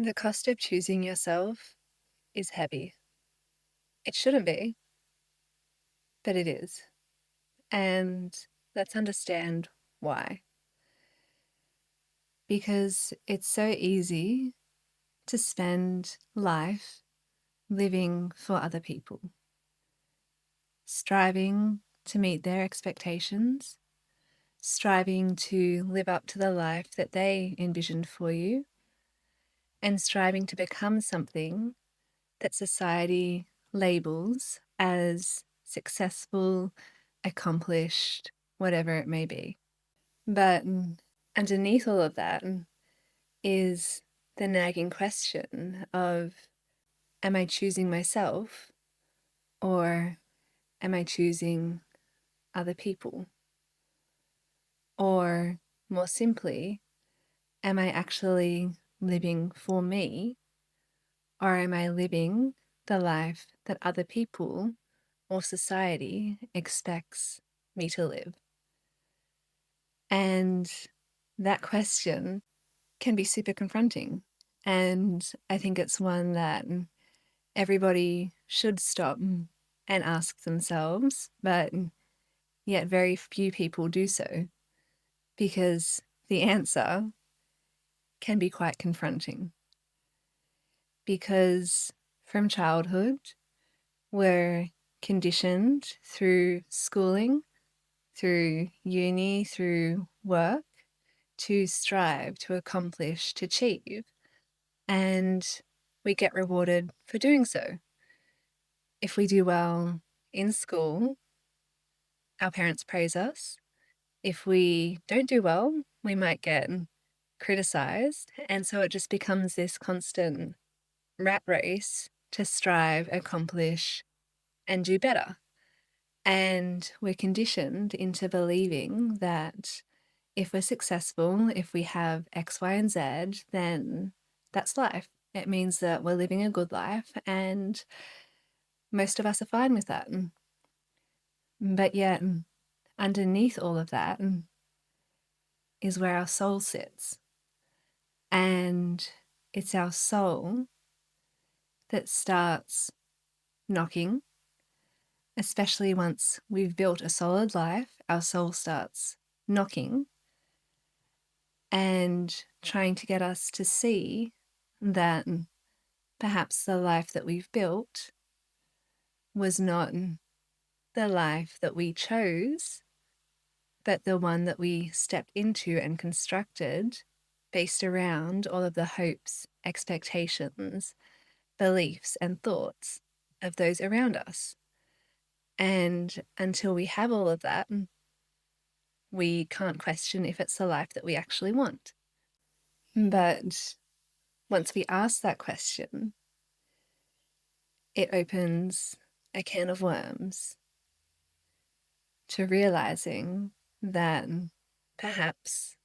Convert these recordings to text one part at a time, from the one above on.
The cost of choosing yourself is heavy. It shouldn't be, but it is. And let's understand why. Because it's so easy to spend life living for other people, striving to meet their expectations, striving to live up to the life that they envisioned for you, and striving to become something that society labels as successful, accomplished, whatever it may be. But underneath all of that is the nagging question of, am I choosing myself or am I choosing other people? Or more simply, am I actually living for me or am I living the life that other people or society expects me to live? And that question can be super confronting. And I think it's one that everybody should stop and ask themselves, but yet very few people do so because the answer can be quite confronting. Because from childhood, we're conditioned through schooling, through uni, through work, to strive, to accomplish, to achieve. And we get rewarded for doing so. If we do well in school, our parents praise us. If we don't do well, we might get criticized. And so it just becomes this constant rat race to strive, accomplish, and do better. And we're conditioned into believing that if we're successful, if we have X, Y, and Z, then that's life. It means that we're living a good life, and most of us are fine with that. But yet, underneath all of that is where our soul sits. And it's our soul that starts knocking, especially once we've built a solid life, our soul starts knocking and trying to get us to see that perhaps the life that we've built was not the life that we chose, but the one that we stepped into and constructed based around all of the hopes, expectations, beliefs, and thoughts of those around us. And until we have all of that, we can't question if it's the life that we actually want. But once we ask that question, it opens a can of worms to realizing that perhaps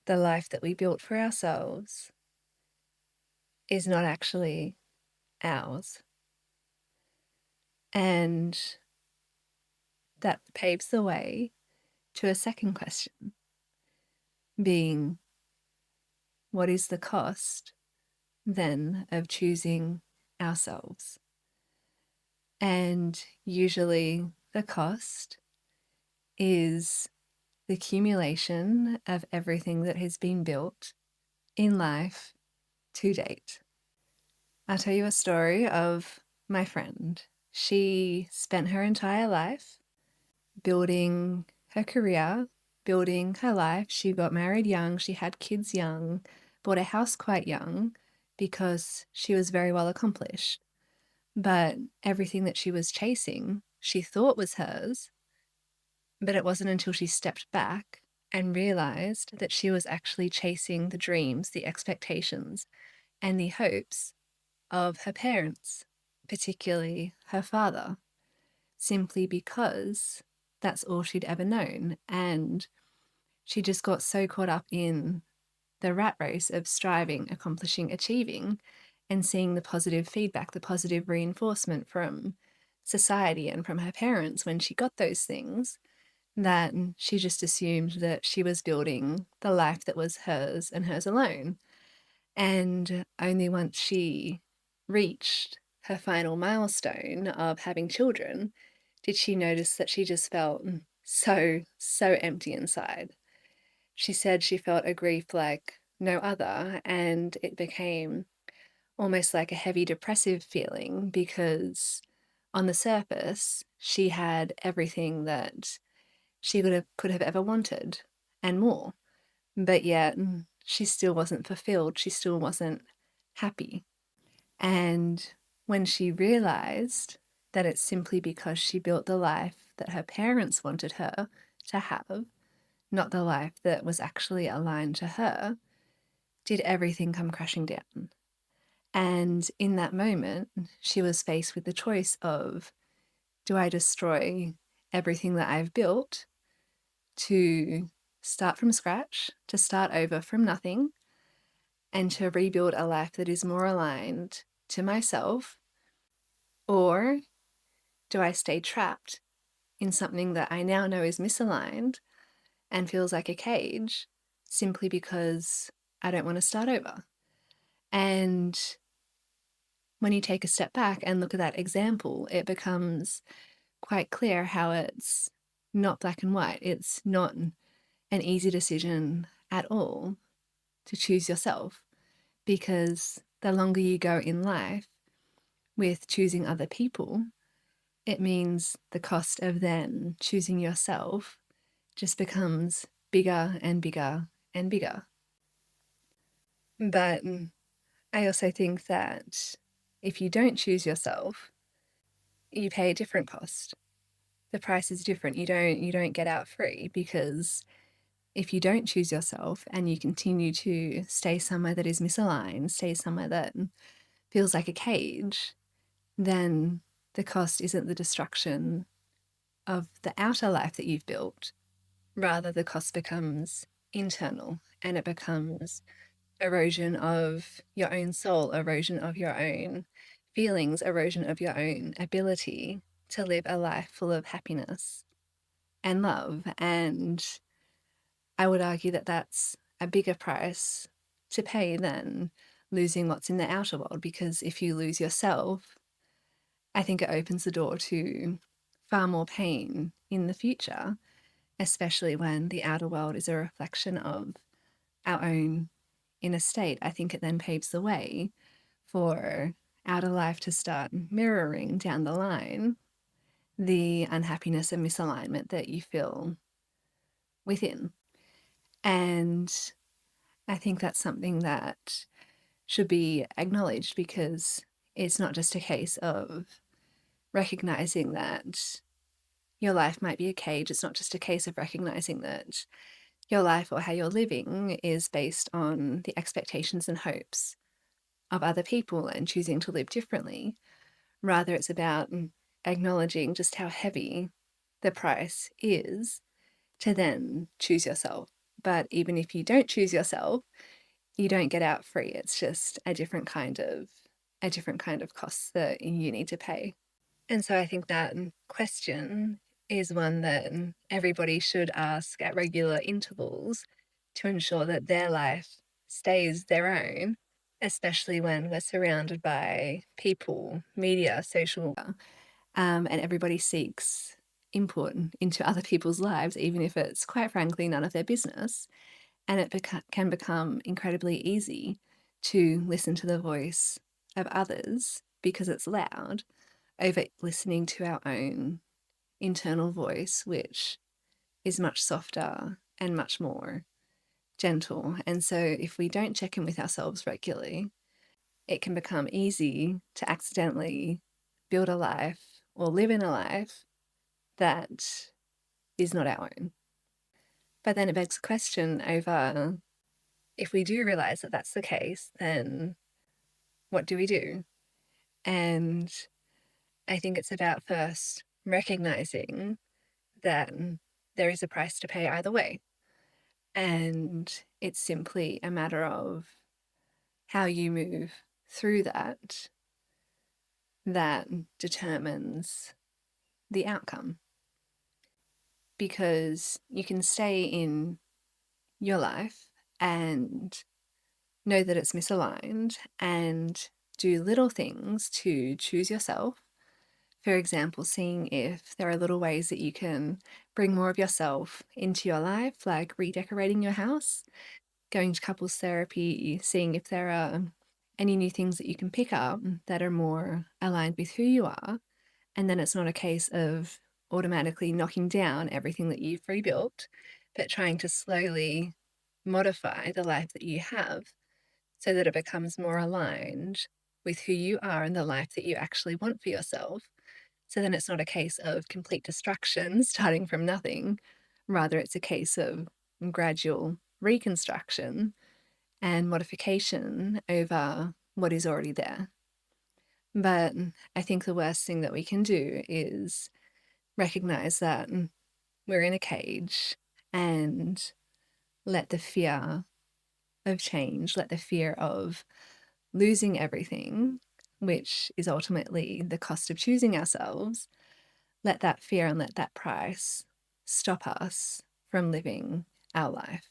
the life that we built for ourselves is not actually ours. And that paves the way to a second question, being, what is the cost then of choosing ourselves? And usually the cost is the accumulation of everything that has been built in life to date. I'll tell you a story of my friend. She spent her entire life building her career, building her life. She got married young, she had kids young, bought a house quite young because she was very well accomplished. But everything that she was chasing, she thought was hers, but it wasn't until she stepped back and realized that she was actually chasing the dreams, the expectations, and the hopes of her parents, particularly her father, simply because that's all she'd ever known. And she just got so caught up in the rat race of striving, accomplishing, achieving, and seeing the positive feedback, the positive reinforcement from society and from her parents when she got those things, that she just assumed that she was building the life that was hers and hers alone. And only once she reached her final milestone of having children did she notice that she just felt so empty inside. She said she felt a grief like no other, and it became almost like a heavy depressive feeling because on the surface, she had everything that she could have ever wanted and more. But yet, she still wasn't fulfilled. She still wasn't happy. And when she realized that it's simply because she built the life that her parents wanted her to have, not the life that was actually aligned to her, did everything come crashing down. And in that moment, she was faced with the choice of, do I destroy everything that I've built to start from scratch, to start over from nothing, and to rebuild a life that is more aligned to myself? Or do I stay trapped in something that I now know is misaligned and feels like a cage simply because I don't want to start over? And when you take a step back and look at that example, it becomes quite clear how it's not black and white. It's not an easy decision at all to choose yourself, because the longer you go in life with choosing other people, it means the cost of then choosing yourself just becomes bigger and bigger and bigger. But I also think that if you don't choose yourself, you pay a different cost. The price is different. You don't get out free, because if you don't choose yourself and you continue to stay somewhere that is misaligned, stay somewhere that feels like a cage, then the cost isn't the destruction of the outer life that you've built. Rather, the cost becomes internal, and it becomes erosion of your own soul, erosion of your own feelings, erosion of your own ability to live a life full of happiness and love. And I would argue that that's a bigger price to pay than losing what's in the outer world, because if you lose yourself, I think it opens the door to far more pain in the future, especially when the outer world is a reflection of our own inner state. I think it then paves the way for outer life to start mirroring down the line the unhappiness and misalignment that you feel within. And I think that's something that should be acknowledged, because it's not just a case of recognizing that your life might be a cage. It's not just a case of recognizing that your life or how you're living is based on the expectations and hopes of other people and choosing to live differently. Rather, it's about acknowledging just how heavy the price is to then choose yourself. But even if you don't choose yourself, you don't get out free. It's just a different kind of cost that you need to pay. And so I think that question is one that everybody should ask at regular intervals to ensure that their life stays their own, especially when we're surrounded by people, media, social, and everybody seeks input into other people's lives, even if it's quite frankly none of their business. And it can become incredibly easy to listen to the voice of others because it's loud, over listening to our own internal voice, which is much softer and much more gentle. And so if we don't check in with ourselves regularly, it can become easy to accidentally build a life or live in a life that is not our own. But then it begs the question over, if we do realize that that's the case, then what do we do? And I think it's about first recognizing that there is a price to pay either way. And it's simply a matter of how you move through that determines the outcome. Because you can stay in your life and know that it's misaligned and do little things to choose yourself. For example, seeing if there are little ways that you can bring more of yourself into your life, like redecorating your house, going to couples therapy, seeing if there are any new things that you can pick up that are more aligned with who you are. And then it's not a case of automatically knocking down everything that you've rebuilt, but trying to slowly modify the life that you have so that it becomes more aligned with who you are and the life that you actually want for yourself. So then it's not a case of complete destruction starting from nothing. Rather, it's a case of gradual reconstruction and modification over what is already there. But I think the worst thing that we can do is recognize that we're in a cage and let the fear of change, let the fear of losing everything, which is ultimately the cost of choosing ourselves, let that fear and let that price stop us from living our life.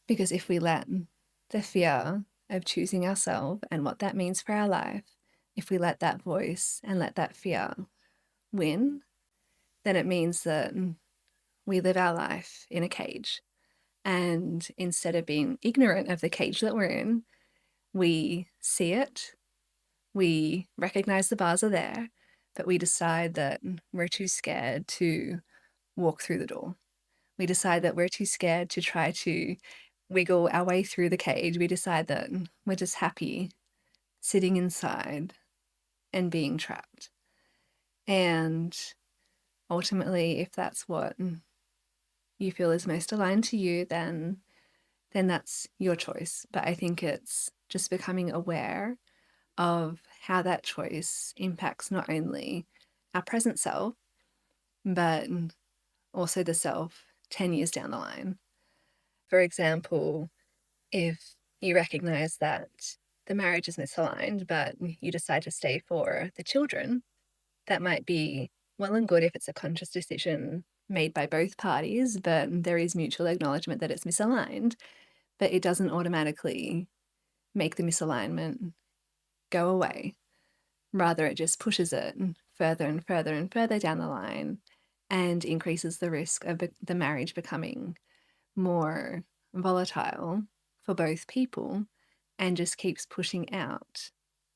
Because if we let the fear of choosing ourselves and what that means for our life, if we let that voice and let that fear win, then it means that we live our life in a cage. And instead of being ignorant of the cage that we're in, we see it, we recognize the bars are there, but we decide that we're too scared to walk through the door. We decide that we're too scared to try to wiggle our way through the cage. We decide that we're just happy sitting inside and being trapped. And ultimately, if that's what you feel is most aligned to you, then that's your choice. But I think it's just becoming aware of how that choice impacts not only our present self, but also the self 10 years down the line. For example, if you recognize that the marriage is misaligned, but you decide to stay for the children, that might be well and good if it's a conscious decision made by both parties, but there is mutual acknowledgement that it's misaligned, but it doesn't automatically make the misalignment go away. Rather, it just pushes it further and further and further down the line and increases the risk of the marriage becoming more volatile for both people and just keeps pushing out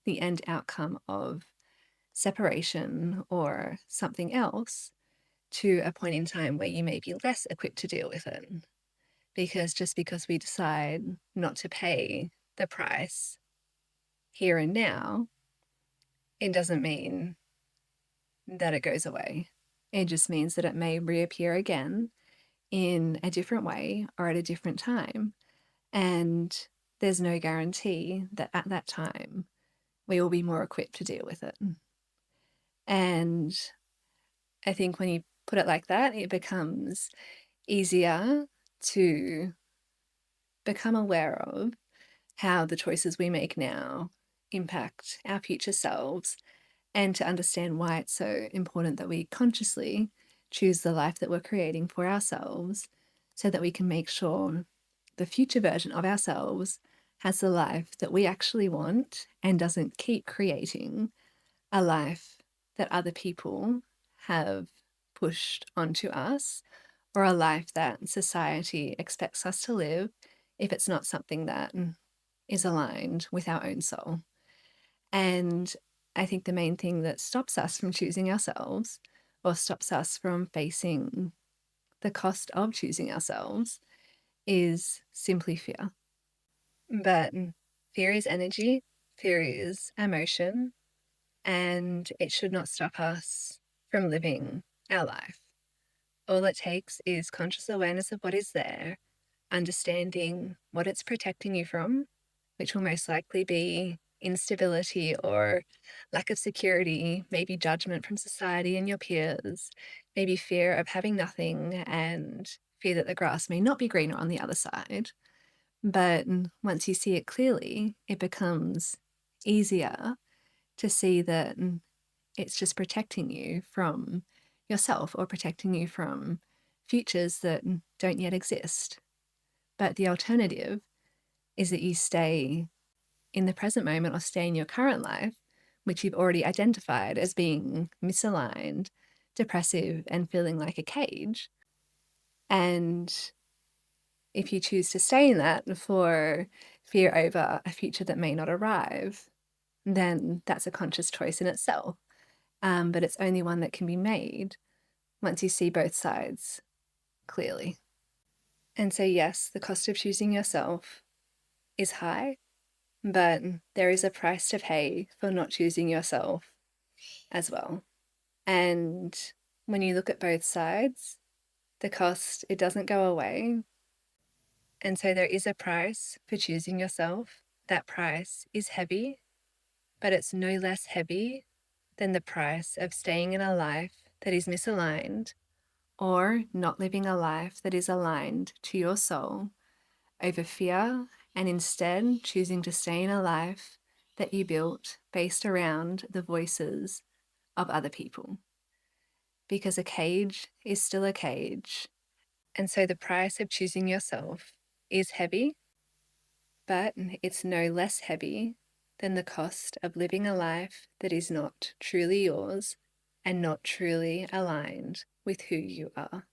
the end outcome of separation or something else to a point in time where you may be less equipped to deal with it. Because just because we decide not to pay the price here and now, it doesn't mean that it goes away. It just means that it may reappear again in a different way or at a different time. And there's no guarantee that at that time we will be more equipped to deal with it. And I think when you put it like that, it becomes easier to become aware of how the choices we make now impact our future selves and to understand why it's so important that we consciously choose the life that we're creating for ourselves so that we can make sure the future version of ourselves has the life that we actually want and doesn't keep creating a life that other people have pushed onto us or a life that society expects us to live if it's not something that is aligned with our own soul. And I think the main thing that stops us from choosing ourselves or stops us from facing the cost of choosing ourselves is simply fear. But fear is energy, fear is emotion, and it should not stop us from living our life. All it takes is conscious awareness of what is there, understanding what it's protecting you from, which will most likely be instability or lack of security, maybe judgment from society and your peers, maybe fear of having nothing and fear that the grass may not be greener on the other side. But once you see it clearly, it becomes easier to see that it's just protecting you from yourself or protecting you from futures that don't yet exist. But the alternative is that you stay in the present moment or stay in your current life, which you've already identified as being misaligned, depressive, and feeling like a cage. And if you choose to stay in that for fear over a future that may not arrive, then that's a conscious choice in itself. But it's only one that can be made once you see both sides clearly. And so, yes, the cost of choosing yourself is high, but there is a price to pay for not choosing yourself as well. And when you look at both sides, the cost, it doesn't go away. And so there is a price for choosing yourself. That price is heavy, but it's no less heavy than the price of staying in a life that is misaligned or not living a life that is aligned to your soul over fear, and instead choosing to stay in a life that you built based around the voices of other people. Because a cage is still a cage. And so the price of choosing yourself is heavy, but it's no less heavy than the cost of living a life that is not truly yours and not truly aligned with who you are.